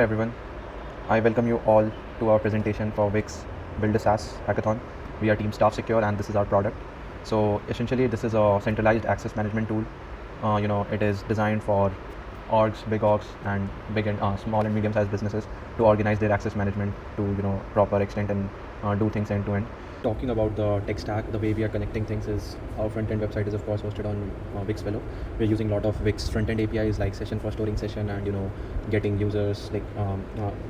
Hi everyone, I welcome you all to our presentation for Wix Build a Saas Hackathon. We are Team Staff Secure and this is our product. So essentially this is a centralized access management tool. It is designed for orgs, big orgs and big and small and medium sized businesses to organize their access management to proper extent and do things end to end. Talking about the tech stack, the way we are connecting things is our front-end website is of course hosted on Wix Velo. We're using a lot of Wix front-end APIs like session for storing session and getting users like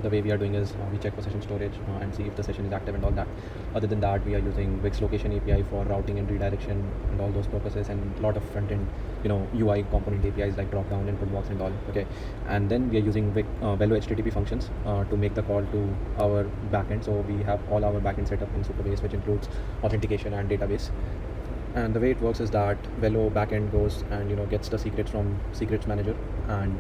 the way we are doing is we check for session storage and see if the session is active and all that. Other than that, we are using Wix location API for routing and redirection and all those purposes, and a lot of front-end UI component APIs like dropdown, input box and all. Okay, and then we are using Velo HTTP functions to make the call to our backend. So we have all our backend set up in Superbase, which includes authentication and database. And the way it works is that Velo backend goes and gets the secrets from secrets manager, and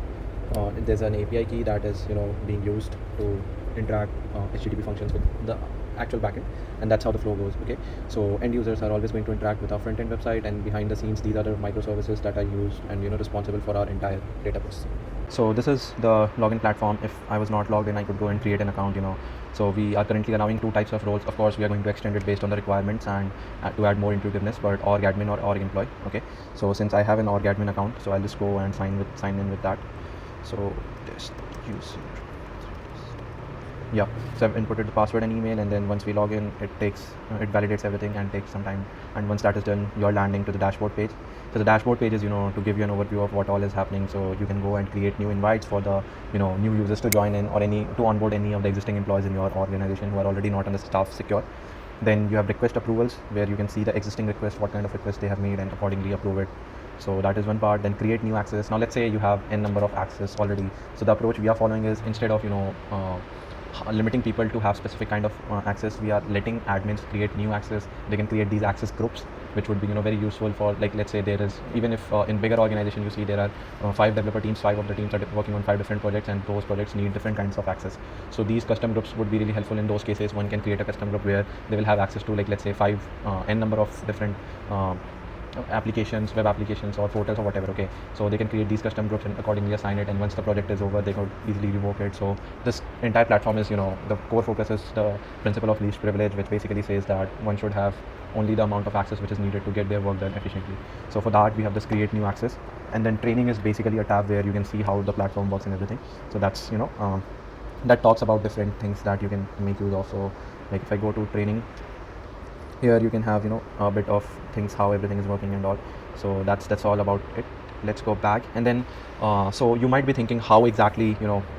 there's an API key that is being used to interact HTTP functions with the actual backend, and that's how the flow goes. Okay, so end users are always going to interact with our front end website, and behind the scenes these are the microservices that are used and responsible for our entire database. So this is the login platform. If I was not logged in, I could go and create an account. So we are currently allowing two types of roles. Of course, we are going to extend it based on the requirements and to add more intuitiveness, but org admin or org employee. Okay, so since I have an org admin account, so I'll just go and sign in with that. So just use yeah, so I've inputted the password and email, and then once we log in, it validates everything and takes some time, and once that is done, you're landing to the dashboard page. So the dashboard page is to give you an overview of what all is happening, so you can go and create new invites for the new users to join in, or to onboard any of the existing employees in your organization who are already not on the Staff Secure. Then you have request approvals, where you can see the existing request, what kind of request they have made, and accordingly approve it. So that is one part. Then create new access. Now let's say you have n number of access already. So the approach we are following is, instead of limiting people to have specific kind of access, we are letting admins create new access. They can create these access groups, which would be very useful for, like, let's say there is, even if in bigger organization you see there are 5 developer teams, 5 of the teams are working on 5 different projects, and those projects need different kinds of access. So these custom groups would be really helpful in those cases. One can create a custom group where they will have access to, like, let's say 5 n number of different applications, web applications or portals or whatever. Okay, so they can create these custom groups and accordingly assign it, and once the project is over, they could easily revoke it. So this entire platform is, the core focus is the principle of least privilege, which basically says that one should have only the amount of access which is needed to get their work done efficiently. So for that, we have this create new access, and then training is basically a tab where you can see how the platform works and everything. So that's that talks about different things that you can make use of. So like if I go to training, here you can have a bit of things, how everything is working and all. So that's all about it. Let's go back, and then so you might be thinking how exactly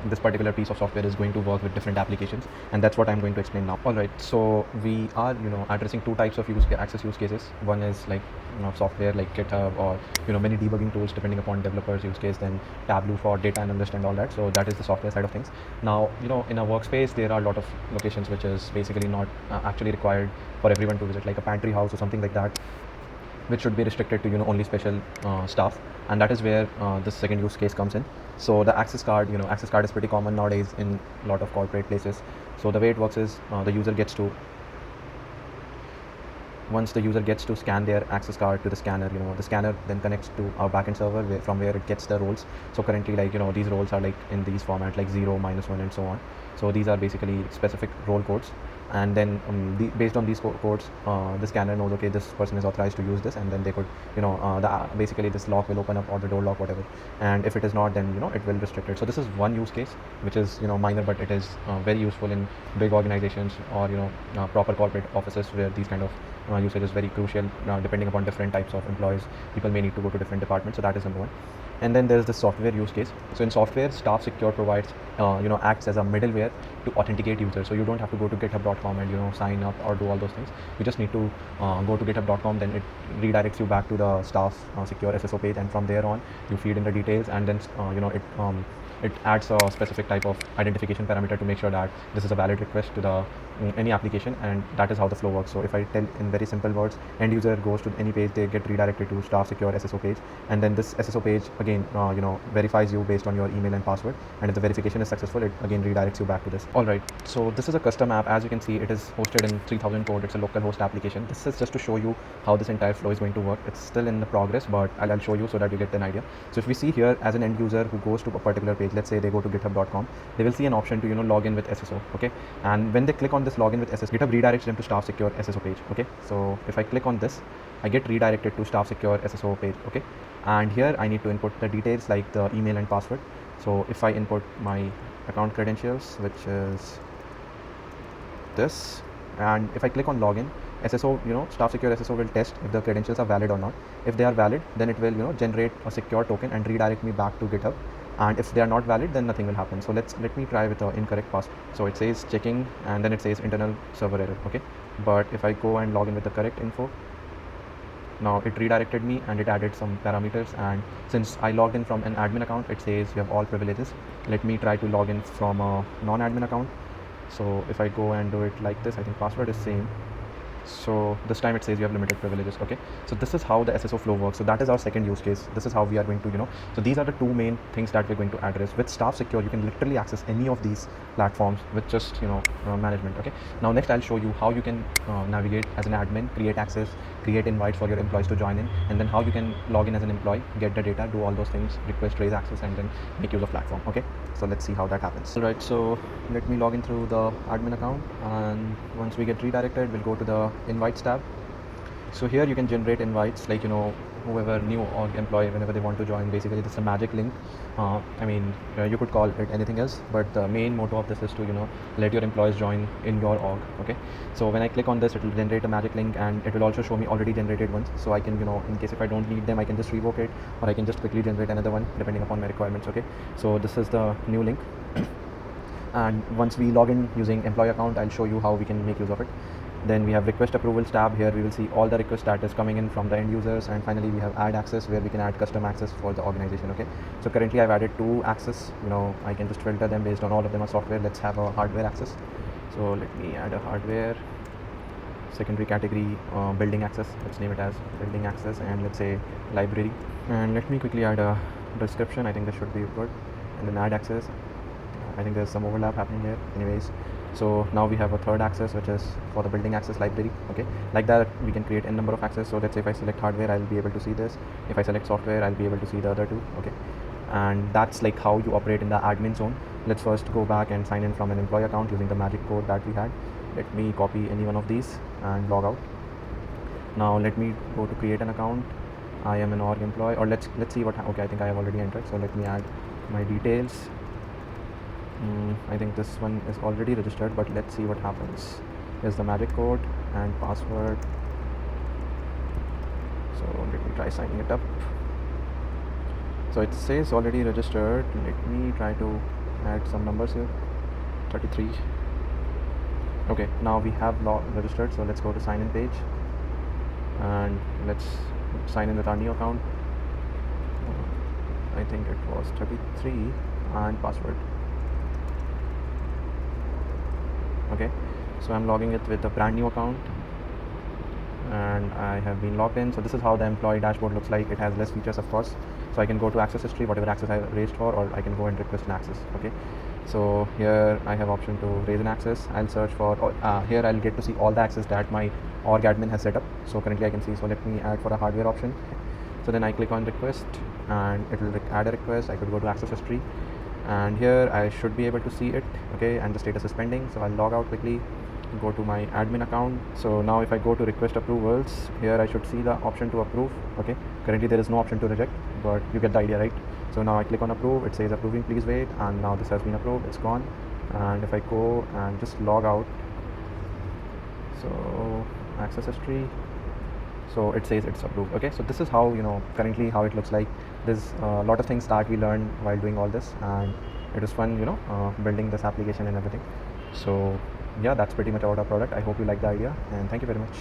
this particular piece of software is going to work with different applications, and that's what I'm going to explain now. All right, so we are addressing two types of access use cases. One is like software like GitHub, or many debugging tools depending upon developers use case, then Tableau for data analyst and all that. So that is the software side of things. Now in a workspace there are a lot of locations which is basically not actually required for everyone to visit, like a pantry house or something like that, which should be restricted to only special staff, and that is where this second use case comes in. So the access card is pretty common nowadays in a lot of corporate places. So the way it works is once the user gets to scan their access card to the scanner, the scanner then connects to our backend server from where it gets the roles. So currently, like these roles are like in these formats, like 0, -1 and so on. So these are basically specific role codes, and then based on these codes, the scanner knows, okay, this person is authorized to use this, and then they could basically this lock will open up, or the door lock, whatever, and if it is not, then it will restrict it. So this is one use case which is minor, but it is very useful in big organizations or proper corporate offices where these kind of usage is very crucial. Depending upon different types of employees, people may need to go to different departments. So that is number one. And then there's the software use case. So in software, Staff Secure provides acts as a middleware to authenticate users. So you don't have to go to github.com and sign up or do all those things. You just need to go to github.com, then it redirects you back to the Staff Secure SSO page, and from there on you feed in the details, and then it adds a specific type of identification parameter to make sure that this is a valid request to the any application, and that is how the flow works. So if I tell in very simple words, end user goes to any page, they get redirected to staff secure SSO page, and then this SSO page again verifies you based on your email and password, and if the verification is successful, it again redirects you back to this. All right, so this is a custom app. As you can see, it is hosted in 3000 code. It's a local host application. This is just to show you how this entire flow is going to work. It's still in the progress, but I'll show you so that you get an idea. So if we see here, as an end user who goes to a particular page, let's say they go to github.com, they will see an option to log in with SSO. Okay, and when they click on this login with SSO, GitHub redirects them to staff secure SSO page. Okay, so if I click on this, I get redirected to staff secure SSO page. Okay, and here I need to input the details like the email and password. So if I input my account credentials, which is this, and if I click on login, SSO, staff secure SSO will test if the credentials are valid or not. If they are valid, then it will generate a secure token and redirect me back to GitHub. And if they are not valid, then nothing will happen. So let me try with the incorrect password. So it says checking, and then it says internal server error. Okay, but if I go and log in with the correct info, now it redirected me and it added some parameters, and since I logged in from an admin account, it says you have all privileges. Let me try to log in from a non-admin account. So if I go and do it like this, I think password is same. So this time it says you have limited privileges. Okay, so this is how the SSO flow works. So that is our second use case. This is how we are going to so these are the two main things that we're going to address. With staff secure, you can literally access any of these platforms with just management. Okay, now next I'll show you how you can navigate as an admin, create access, create invites for your employees to join in, and then how you can log in as an employee, get the data, do all those things, request, raise access, and then make use of platform. Okay, so let's see how that happens. All right, so let me log in through the admin account, and once we get redirected, we'll go to the invites tab. So here you can generate invites, like whoever new or employee, whenever they want to join. Basically this is a magic link. You could call it anything else, but the main motto of this is to let your employees join in your org. Okay, so when I click on this, it will generate a magic link, and it will also show me already generated ones, so I can in case if I don't need them, I can just revoke it, or I can just quickly generate another one depending upon my requirements. Okay, so this is the new link. And once we log in using employee account, I'll show you how we can make use of it. Then we have request approvals tab. Here we will see all the request status coming in from the end users, and finally we have add access, where we can add custom access for the organization. Okay, so currently I've added 2 access. I can just filter them based on all of them are software. Let's have a hardware access. So let me add a hardware secondary category, building access. Let's name it as building access, and let's say library. And let me quickly add a description. I think this should be good. And then add access. I think there's some overlap happening here. Anyways, so now we have a third access, which is for the building access library. Okay, like that we can create n number of access. So let's say if I select hardware, I'll be able to see this. If I select software, I'll be able to see the other 2. Okay, and that's like how you operate in the admin zone. Let's first go back and sign in from an employee account using the magic code that we had. Let me copy any one of these and log out. Now let me go to create an account. I am an org employee, or let's see what. Okay, I think I have already entered. So let me add my details. I think this one is already registered, but let's see what happens. Here's the magic code and password. So let me try signing it up. So it says already registered. Let me try to add some numbers here. 33. Okay, now we have registered. So let's go to sign in page, and let's sign in with our new account. I think it was 33 and password. Okay, so I'm logging it with a brand new account, and I have been logged in. So this is how the employee dashboard looks like. It has less features, of course. So I can go to access history, whatever access I raised for, or I can go and request an access. Okay, so here I have option to raise an access. I'll search for here I'll get to see all the access that my org admin has set up. So currently I can see. So let me add for a hardware option. So then I click on request, and it will add a request. I could go to access history, and here I should be able to see it. Okay, and the status is pending. So I'll log out quickly, go to my admin account. So now if I go to request approvals, here I should see the option to approve. Okay, currently there is no option to reject, but you get the idea, right? So now I click on approve. It says approving, please wait, and now this has been approved. It's gone. And if I go and just log out, so access history, so it says it's approved. Okay, so this is how currently how it looks like. There's a lot of things that we learned while doing all this, and it was fun building this application and everything. So yeah, that's pretty much about our product. I hope you like the idea, and thank you very much.